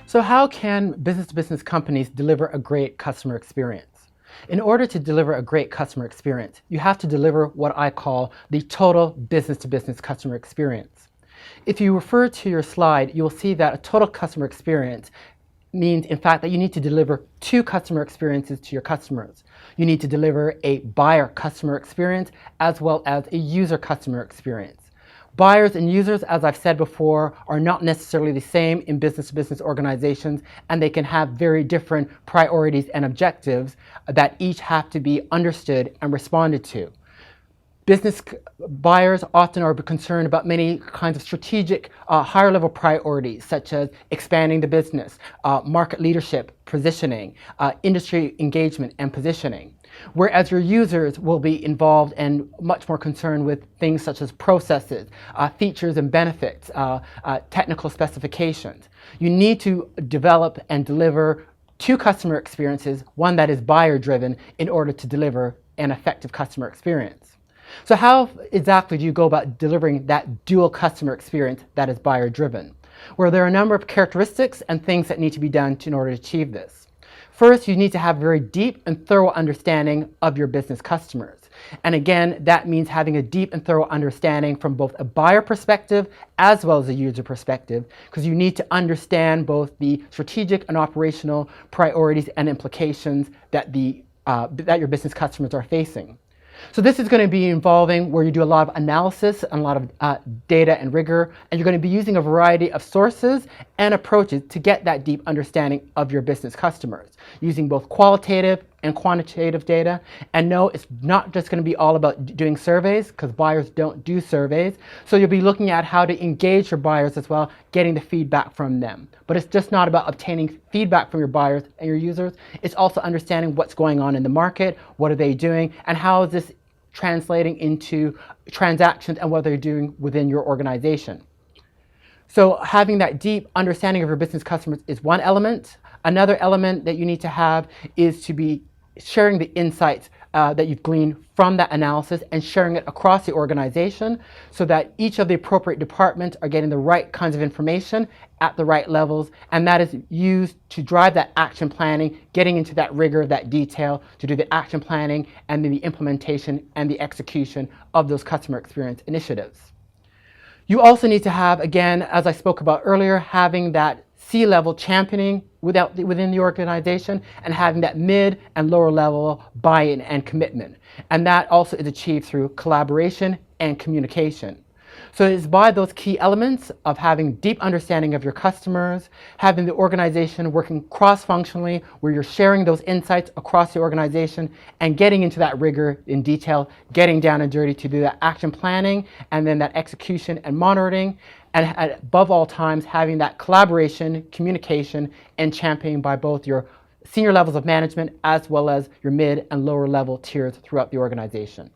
So how can business-to-business companies deliver a great customer experience? In order to deliver a great customer experience, you have to deliver what I call the total business-to-business customer experience. If you refer to your slide, you will see that a total customer experience means, in fact, that you need to deliver two customer experiences to your customers. You need to deliver a buyer customer experience as well as a user customer experience. Buyers and users, as I've said before, are not necessarily the same in business-to-business organizations, and they can have very different priorities and objectives that each have to be understood and responded to. Business buyers often are concerned about many kinds of strategic, higher level priorities, such as expanding the business, market leadership, positioning, industry engagement and positioning. Whereas your users will be involved and much more concerned with things such as processes, features and benefits, technical specifications. You need to develop and deliver two customer experiences, one that is buyer driven, in order to deliver an effective customer experience. So how exactly do you go about delivering that dual customer experience that is buyer driven? Well, there are a number of characteristics and things that need to be done in order to achieve this. First, you need to have a very deep and thorough understanding of your business customers. And again, that means having a deep and thorough understanding from both a buyer perspective as well as a user perspective, because you need to understand both the strategic and operational priorities and implications that your business customers are facing. So this is going to be involving where you do a lot of analysis and a lot of data and rigor, and you're going to be using a variety of sources and approaches to get that deep understanding of your business customers, using both qualitative and quantitative data. And no, it's not just going to be all about doing surveys, because buyers don't do surveys. So you'll be looking at how to engage your buyers as well, getting the feedback from them. But it's just not about obtaining feedback from your buyers and your users. It's also understanding what's going on in the market, what are they doing, and how is this translating into transactions and what they're doing within your organization. So having that deep understanding of your business customers is one element. Another element that you need to have is to be sharing the insights that you've gleaned from that analysis and sharing it across the organization so that each of the appropriate departments are getting the right kinds of information at the right levels, and that is used to drive that action planning, getting into that rigor, that detail, to do the action planning and then the implementation and the execution of those customer experience initiatives. You also need to have, again, as I spoke about earlier, having that C-level championing within the organization and having that mid and lower level buy-in and commitment. And that also is achieved through collaboration and communication. So it's by those key elements of having deep understanding of your customers, having the organization working cross-functionally where you're sharing those insights across the organization and getting into that rigor in detail, getting down and dirty to do that action planning and then that execution and monitoring, and above all times having that collaboration, communication, and championing by both your senior levels of management as well as your mid and lower level tiers throughout the organization.